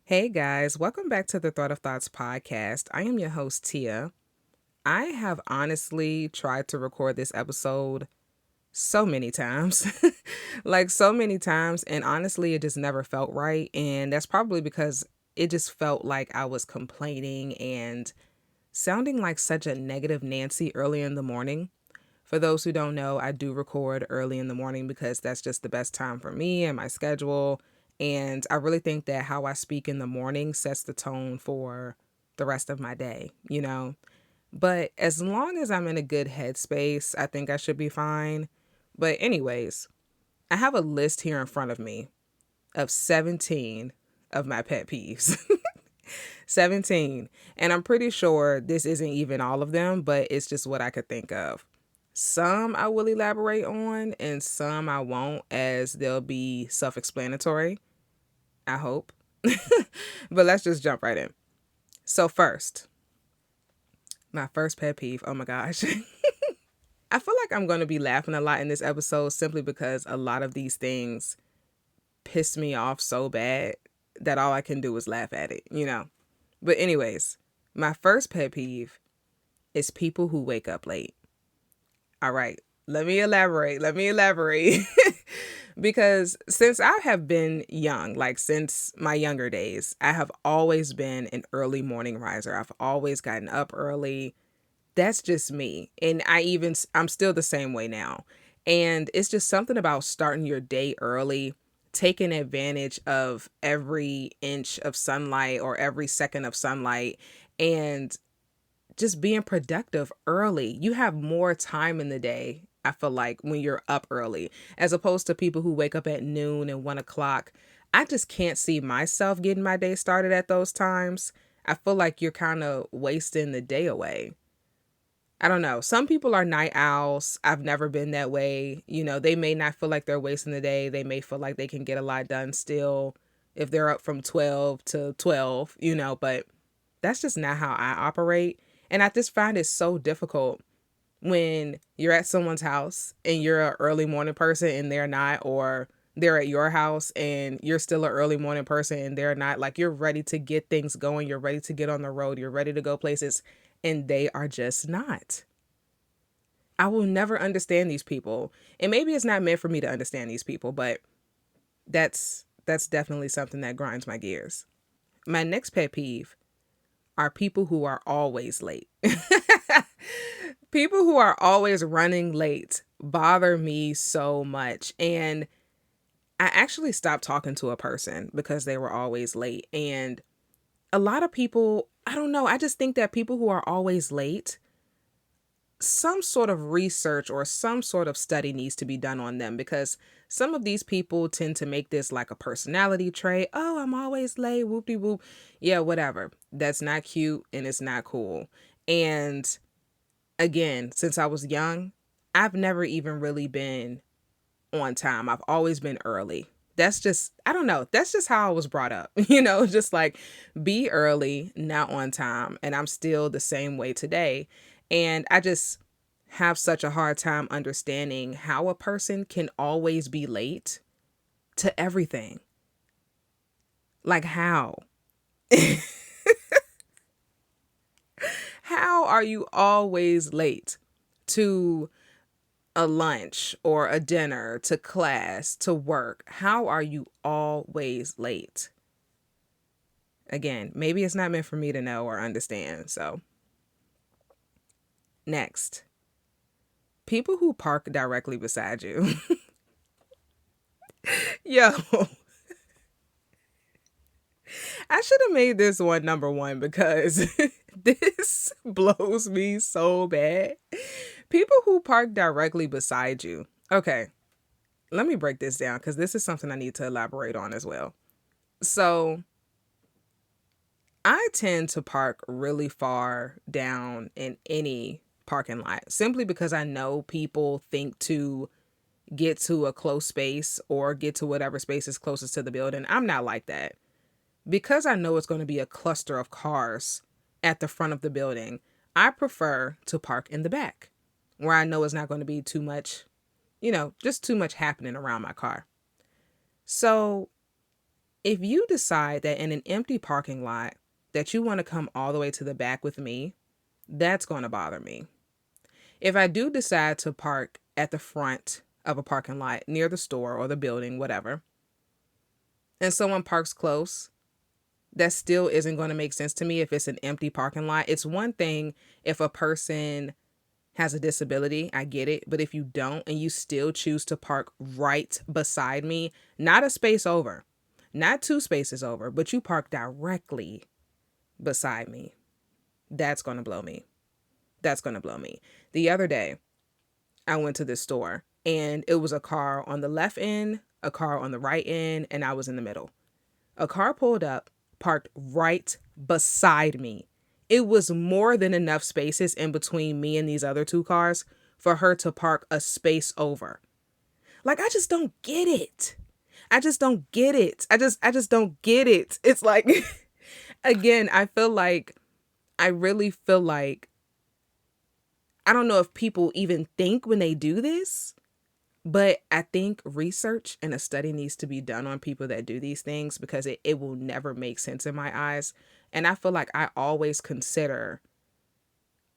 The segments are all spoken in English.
Hey guys, welcome back to the Thought of Thoughts podcast. I am your host, Tia. I have honestly tried to record this episode so many times, like so many times, and honestly, it just never felt right. And that's probably because it just felt like I was complaining and sounding like such a negative Nancy early in the morning. For those who don't know, I do record early in the morning because that's just the best time for me and my schedule. And I really think that how I speak in the morning sets the tone for the rest of my day. But as long as I'm in a good headspace, I think I should be fine. But, anyways, I have a list here in front of me of 17 of my pet peeves. 17. And I'm pretty sure this isn't even all of them, but it's just what I could think of. Some I will elaborate on, and some I won't, as they'll be self explanatory. I hope. But let's just jump right in. So, first, my first pet peeve. Oh my gosh. I feel like I'm going to be laughing a lot in this episode simply because a lot of these things piss me off so bad that all I can do is laugh at it. But, anyways, my first pet peeve is people who wake up late. All right, let me elaborate. Because since I have been young, like since my younger days, I have always been an early morning riser. I've always gotten up early. That's just me. And I'm still the same way now. And it's just something about starting your day early, taking advantage of every inch of sunlight or every second of sunlight, and just being productive early. You have more time in the day, I feel like, when you're up early, as opposed to people who wake up at noon and 1 o'clock. I just can't see myself getting my day started at those times. I feel like you're kind of wasting the day away. I don't know. Some people are night owls. I've never been that way. They may not feel like they're wasting the day. They may feel like they can get a lot done still if they're up from 12 to 12, but that's just not how I operate. And I just find it so difficult when you're at someone's house and you're an early morning person and they're not, or they're at your house and you're still an early morning person and they're not. Like, you're ready to get things going, you're ready to get on the road, you're ready to go places, and they are just not. I will never understand these people. And maybe it's not meant for me to understand these people, but that's definitely something that grinds my gears. My next pet peeve are people who are always late. People who are always running late bother me so much. And I actually stopped talking to a person because they were always late. And a lot of people, I don't know, I just think that people who are always late, some sort of research or some sort of study needs to be done on them, because some of these people tend to make this like a personality trait. Oh, I'm always late, whoop de whoop. Yeah, whatever. That's not cute and it's not cool. And again, since I was young, I've never even really been on time. I've always been early. That's just, I don't know. That's just how I was brought up, just like be early, not on time. And I'm still the same way today. And I just have such a hard time understanding how a person can always be late to everything. Like, how? How are you always late to a lunch or a dinner, to class, to work? How are you always late? Again, maybe it's not meant for me to know or understand. So, next, people who park directly beside you. Yo, I should have made this one number one because this blows me so bad. People who park directly beside you. Okay, let me break this down because this is something I need to elaborate on as well. So, I tend to park really far down in any parking lot simply because I know people think to get to a close space or get to whatever space is closest to the building. I'm not like that. Because I know it's going to be a cluster of cars at the front of the building, I prefer to park in the back where I know it's not going to be too much, just too much happening around my car. So If you decide that in an empty parking lot that you want to come all the way to the back with me, that's going to bother me. If I do decide to park at the front of a parking lot near the store or the building, whatever, and someone parks close, that still isn't going to make sense to me if it's an empty parking lot. It's one thing if a person has a disability, I get it. But if you don't and you still choose to park right beside me, not a space over, not two spaces over, but you park directly beside me, that's going to blow me. That's going to blow me. The other day, I went to this store and it was a car on the left end, a car on the right end, and I was in the middle. A car pulled up, parked right beside me. It was more than enough spaces in between me and these other two cars for her to park a space over. Like, I just don't get it. I just don't get it. I just don't get it. It's like, again, I really feel like, I don't know if people even think when they do this, but I think research and a study needs to be done on people that do these things because it will never make sense in my eyes. And I feel like I always consider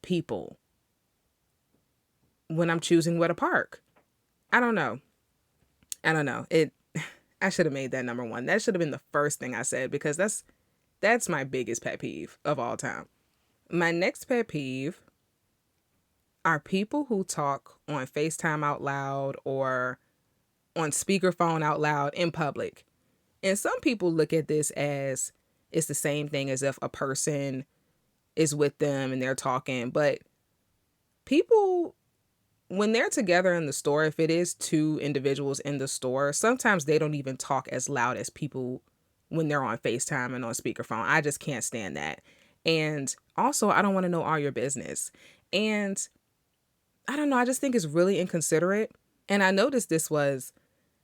people when I'm choosing where to park. I don't know. I don't know. I should have made that number one. That should have been the first thing I said because that's my biggest pet peeve of all time. My next pet peeve are people who talk on FaceTime out loud or on speakerphone out loud in public. And some people look at this as it's the same thing as if a person is with them and they're talking. But people, when they're together in the store, if it is two individuals in the store, sometimes they don't even talk as loud as people when they're on FaceTime and on speakerphone. I just can't stand that. And also, I don't want to know all your business. And I don't know, I just think it's really inconsiderate. And I noticed this was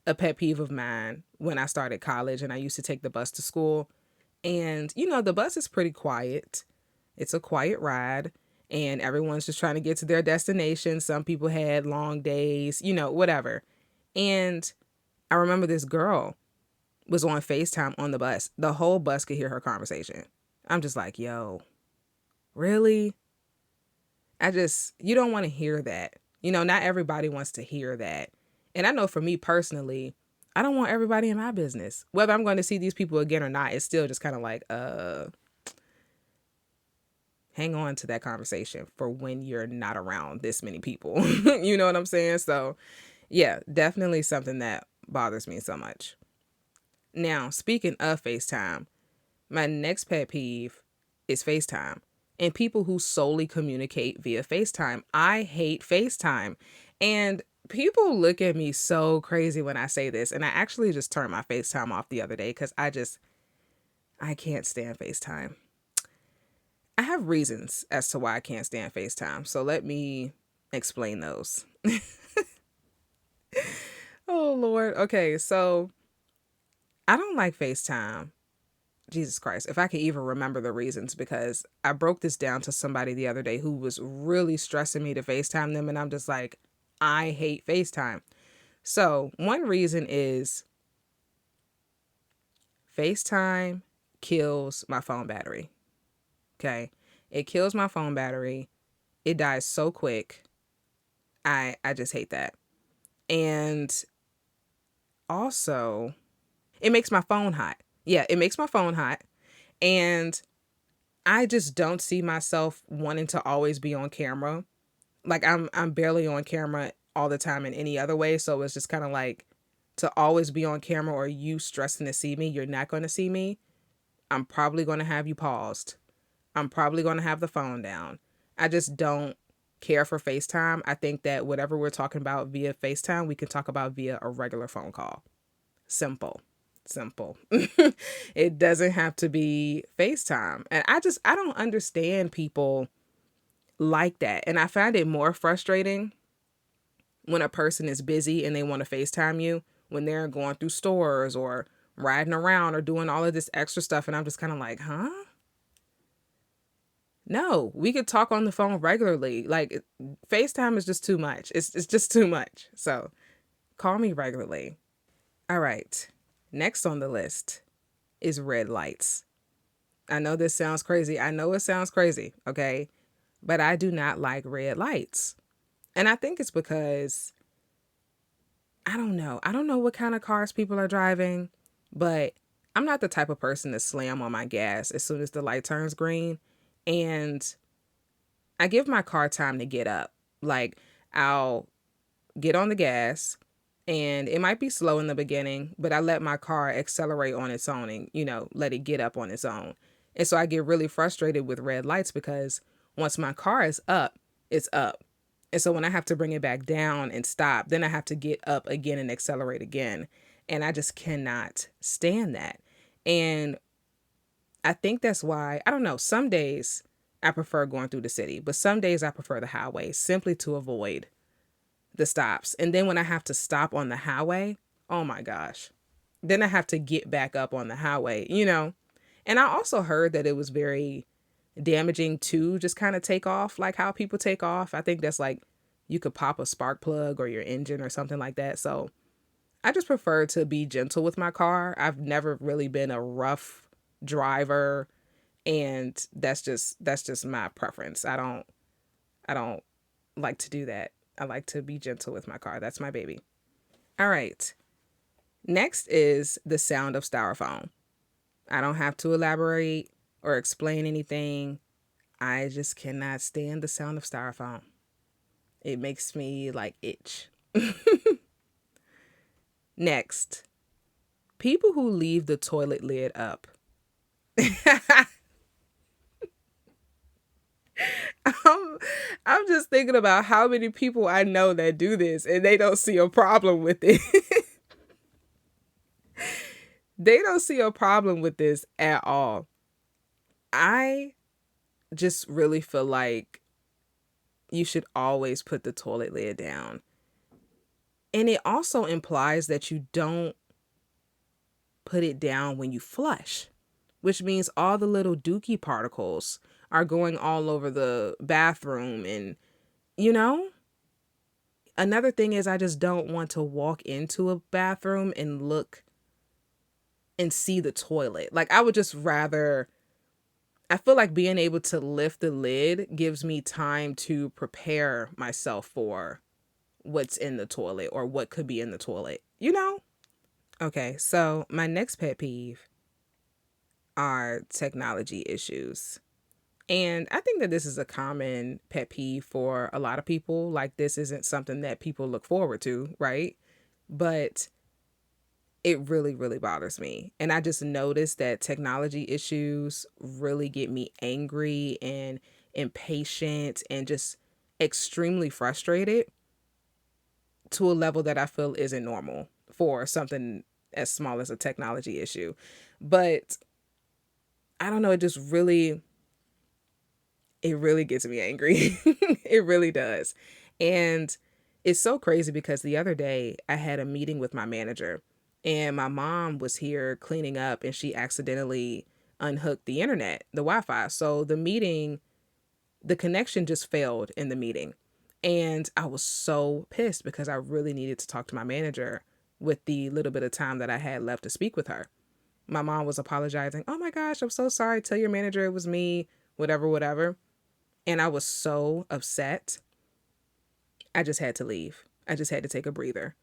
a pet peeve of mine when I started college and I used to take the bus to school. And, the bus is pretty quiet. It's a quiet ride and everyone's just trying to get to their destination. Some people had long days, whatever. And I remember this girl was on FaceTime on the bus. The whole bus could hear her conversation. I'm just like, yo, really? You don't want to hear that. Not everybody wants to hear that. And I know for me personally, I don't want everybody in my business. Whether I'm going to see these people again or not, it's still just kind of like, hang on to that conversation for when you're not around this many people. You know what I'm saying? So yeah, definitely something that bothers me so much. Now, speaking of FaceTime, my next pet peeve is FaceTime and people who solely communicate via FaceTime. I hate FaceTime. And people look at me so crazy when I say this. And I actually just turned my FaceTime off the other day because I can't stand FaceTime. I have reasons as to why I can't stand FaceTime. So let me explain those. Oh, Lord. Okay, so I don't like FaceTime. Jesus Christ, if I could even remember the reasons, because I broke this down to somebody the other day who was really stressing me to FaceTime them. And I'm just like, I hate FaceTime. So one reason is FaceTime kills my phone battery. Okay. It kills my phone battery. It dies so quick. I just hate that. And also, it makes my phone hot. Yeah, it makes my phone hot. And I just don't see myself wanting to always be on camera. Like I'm barely on camera all the time in any other way. So it's just kind of like to always be on camera or you stressing to see me, you're not going to see me. I'm probably going to have you paused. I'm probably going to have the phone down. I just don't care for FaceTime. I think that whatever we're talking about via FaceTime, we can talk about via a regular phone call. Simple. It doesn't have to be FaceTime. And I don't understand people like that. And I find it more frustrating when a person is busy and they want to FaceTime you when they're going through stores or riding around or doing all of this extra stuff. And I'm just kind of like, huh? No, we could talk on the phone regularly. Like FaceTime is just too much. It's just too much. So call me regularly. All right. Next on the list, is red lights. I know this sounds crazy. I know it sounds crazy, okay? But I do not like red lights. And I think it's because I don't know. I don't know what kind of cars people are driving, but I'm not the type of person to slam on my gas as soon as the light turns green. And I give my car time to get up. Like, I'll get on the gas and it might be slow in the beginning, but I let my car accelerate on its own and, let it get up on its own. And so I get really frustrated with red lights because once my car is up, it's up. And so when I have to bring it back down and stop, then I have to get up again and accelerate again. And I just cannot stand that. And I think that's why, I don't know, some days I prefer going through the city, but some days I prefer the highway simply to avoid the stops. And then when I have to stop on the highway, oh my gosh, then I have to get back up on the highway. And I also heard that it was very damaging to just kind of take off, like how people take off. I think that's like you could pop a spark plug or your engine or something like that. So I just prefer to be gentle with my car. I've never really been a rough driver, and that's just my preference. I don't like to do that. I like to be gentle with my car. That's my baby. All right. Next is the sound of styrofoam. I don't have to elaborate or explain anything. I just cannot stand the sound of styrofoam. It makes me like itch. Next, people who leave the toilet lid up. I'm, I'm just thinking about how many people I know that do this and they don't see a problem with it. They don't see a problem with this at all. I just really feel like you should always put the toilet lid down. And it also implies that you don't put it down when you flush, which means all the little dookie particles are going all over the bathroom. And, you know, another thing is I just don't want to walk into a bathroom and look and see the toilet. Like, I would just rather, I feel like being able to lift the lid gives me time to prepare myself for what's in the toilet or what could be in the toilet. Okay, so my next pet peeve are technology issues. And I think that this is a common pet peeve for a lot of people. Like, this isn't something that people look forward to, right? But it really, really bothers me. And I just noticed that technology issues really get me angry and impatient and just extremely frustrated to a level that I feel isn't normal for something as small as a technology issue. But I don't know, it really gets me angry. It really does. And it's so crazy because the other day I had a meeting with my manager and my mom was here cleaning up and she accidentally unhooked the internet, the Wi-Fi. So the connection just failed in the meeting. And I was so pissed because I really needed to talk to my manager with the little bit of time that I had left to speak with her. My mom was apologizing. Oh my gosh, I'm so sorry. Tell your manager it was me, whatever, whatever. And I was so upset. I just had to leave. I just had to take a breather.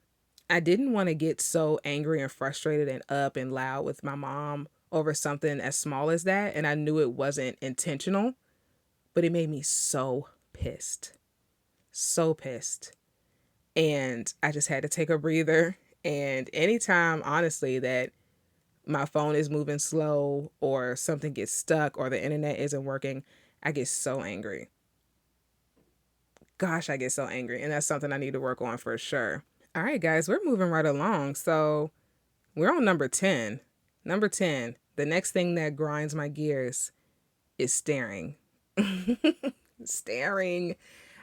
I didn't want to get so angry and frustrated and up and loud with my mom over something as small as that. And I knew it wasn't intentional, but it made me so pissed. So pissed. And I just had to take a breather. And anytime, honestly, that my phone is moving slow or something gets stuck or the internet isn't working, I get so angry. Gosh, I get so angry. And that's something I need to work on for sure. All right, guys, we're moving right along. So we're on number 10. Number 10, the next thing that grinds my gears is staring. Staring.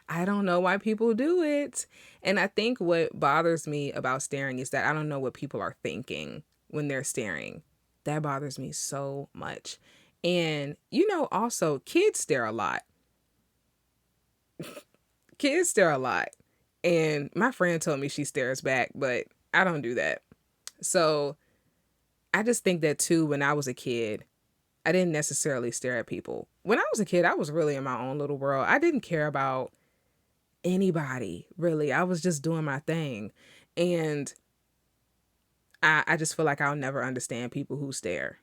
I don't know why people do it. And I think what bothers me about staring is that I don't know what people are thinking when they're staring. That bothers me so much. And, also, kids stare a lot. Kids stare a lot. And my friend told me she stares back, but I don't do that. So I just think that too, when I was a kid, I didn't necessarily stare at people. When I was a kid, I was really in my own little world. I didn't care about anybody, really. I was just doing my thing. And I just feel like I'll never understand people who stare.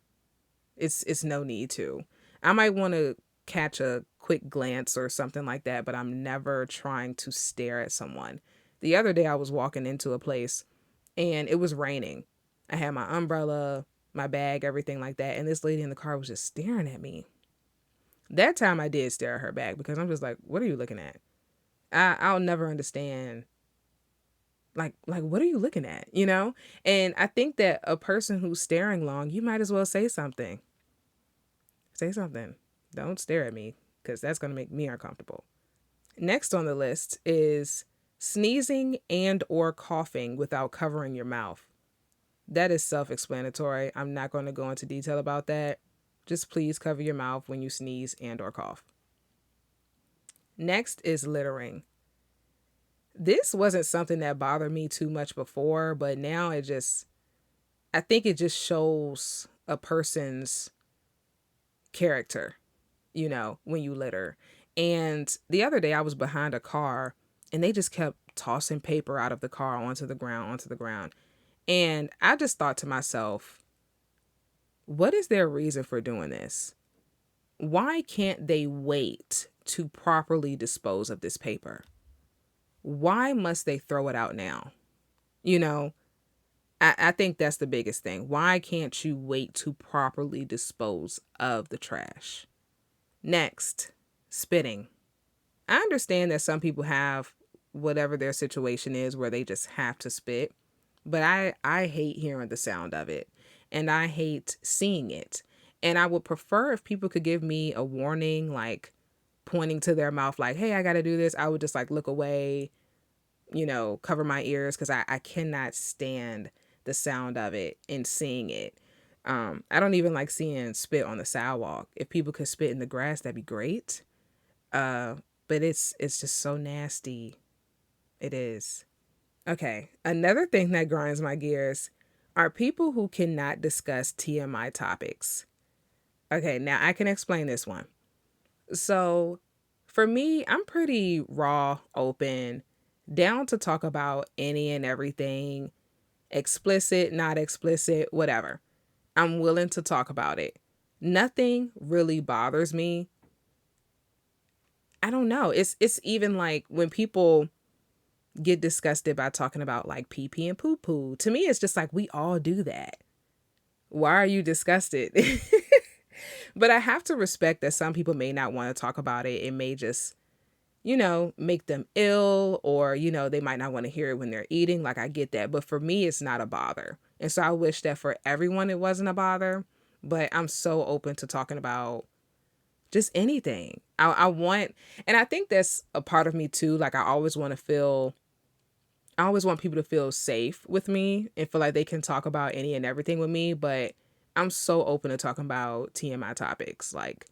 It's no need to. I might want to catch a quick glance or something like that, but I'm never trying to stare at someone. The other day I was walking into a place and it was raining. I had my umbrella, my bag, everything like that, and this lady in the car was just staring at me. That time I did stare at her back because I'm just like, what are you looking at? I'll never understand like what are you looking at, you know? And I think that a person who's staring long, you might as well say something. Say something. Don't stare at me because that's going to make me uncomfortable. Next on the list is sneezing and or coughing without covering your mouth. That is self-explanatory. I'm not going to go into detail about that. Just please cover your mouth when you sneeze and or cough. Next is littering. This wasn't something that bothered me too much before, but now I think it just shows a person's character, when you litter. And the other day I was behind a car and they just kept tossing paper out of the car onto the ground, onto the ground. And I just thought to myself, what is their reason for doing this? Why can't they wait to properly dispose of this paper? Why must they throw it out now? You know, I think that's the biggest thing. Why can't you wait to properly dispose of the trash? Next, spitting. I understand that some people have whatever their situation is where they just have to spit, but I hate hearing the sound of it and I hate seeing it. And I would prefer if people could give me a warning, like pointing to their mouth, like, hey, I got to do this. I would just like look away, cover my ears because I cannot stand the sound of it and seeing it. I don't even like seeing spit on the sidewalk. If people could spit in the grass, that'd be great. But it's just so nasty. It is. Okay, another thing that grinds my gears are people who cannot discuss TMI topics. Okay, now I can explain this one. So, for me, I'm pretty raw, open, down to talk about any and everything, explicit, not explicit, whatever. I'm willing to talk about it. Nothing really bothers me. I don't know. It's even like when people get disgusted by talking about like pee pee and poo poo. To me, it's just like we all do that. Why are you disgusted? But I have to respect that some people may not want to talk about it. It may just, make them ill or, they might not want to hear it when they're eating. Like I get that. But for me, it's not a bother. And so I wish that for everyone it wasn't a bother. But I'm so open to talking about just anything. I want, and I think that's a part of me too. Like I always want people to feel safe with me and feel like they can talk about any and everything with me. But I'm so open to talking about TMI topics, like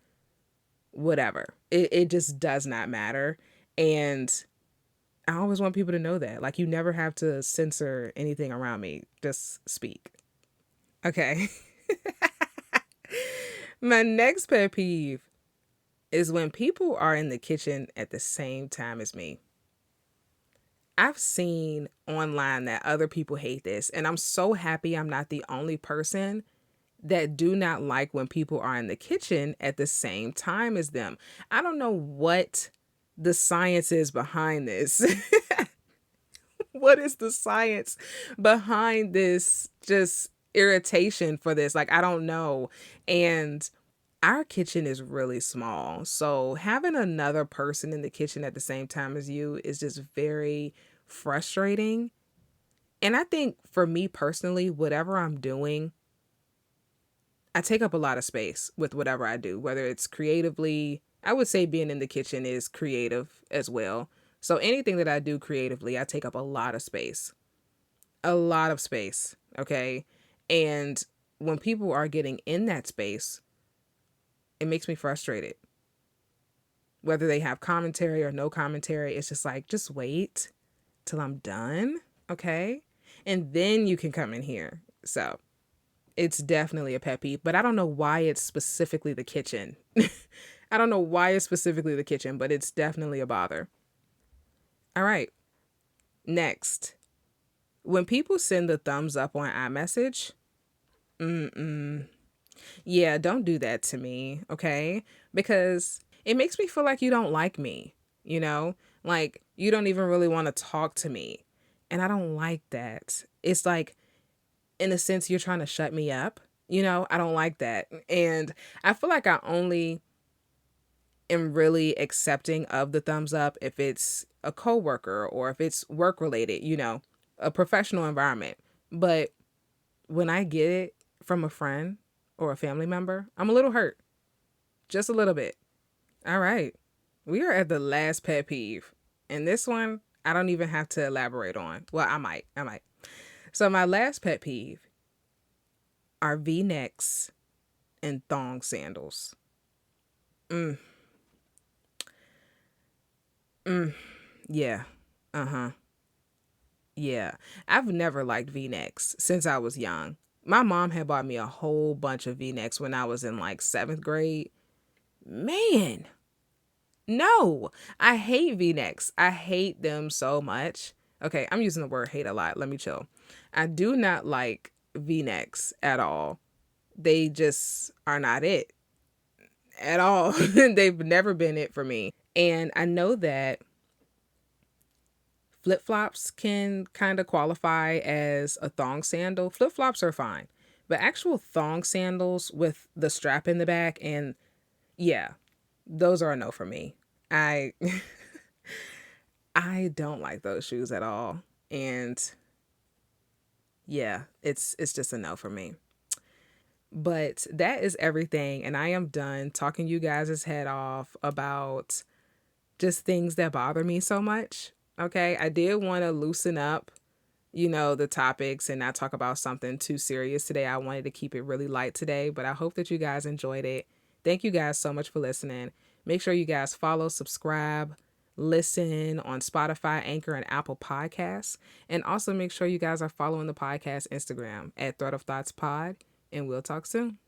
whatever. It just does not matter. And I always want people to know that. Like, you never have to censor anything around me. Just speak. Okay. My next pet peeve is when people are in the kitchen at the same time as me. I've seen online that other people hate this, and I'm so happy I'm not the only person that do not like when people are in the kitchen at the same time as them. I don't know what the science is behind this. What is the science behind this just irritation for this? Like, I don't know. And our kitchen is really small. So having another person in the kitchen at the same time as you is just very frustrating. And I think for me personally, whatever I'm doing, I take up a lot of space with whatever I do, whether it's creatively. I would say being in the kitchen is creative as well. So anything that I do creatively, I take up a lot of space. A lot of space, okay? And when people are getting in that space, it makes me frustrated. Whether they have commentary or no commentary, it's just like, just wait till I'm done, okay? And then you can come in here. So, It's definitely a pet peeve, but I don't know why it's specifically the kitchen. I don't know why it's specifically the kitchen, but it's definitely a bother. All right. Next, when people send the thumbs up on iMessage, yeah, don't do that to me, okay? Because it makes me feel like you don't like me, you know? Like you don't even really want to talk to me. And I don't like that. It's like, in a sense, you're trying to shut me up. I don't like that. And I feel like I only am really accepting of the thumbs up if it's a coworker or if it's work related, a professional environment. But when I get it from a friend or a family member, I'm a little hurt, just a little bit. All right. We are at the last pet peeve. And this one, I don't even have to elaborate on. Well, I might. I might. So, my last pet peeve are v necks and thong sandals. Mm, yeah. Uh huh. Yeah. I've never liked v necks since I was young. My mom had bought me a whole bunch of v necks when I was in like seventh grade. Man, no, I hate v-necks. I hate them so much. Okay, I'm using the word hate a lot. Let me chill. I do not like v-necks at all. They just are not it at all. They've never been it for me. And I know that flip-flops can kind of qualify as a thong sandal. Flip-flops are fine. But actual thong sandals with the strap in the back, and yeah, those are a no for me. I I don't like those shoes at all. And yeah, it's just a no for me. But that is everything, and I am done talking you guys' head off about just things that bother me so much. Okay, I did want to loosen up, the topics and not talk about something too serious today. I wanted to keep it really light today, but I hope that you guys enjoyed it. Thank you guys so much for listening. Make sure you guys follow, subscribe, listen on Spotify, Anchor, and Apple Podcasts. And also make sure you guys are following the podcast Instagram at Thread of Thoughts Pod. And we'll talk soon.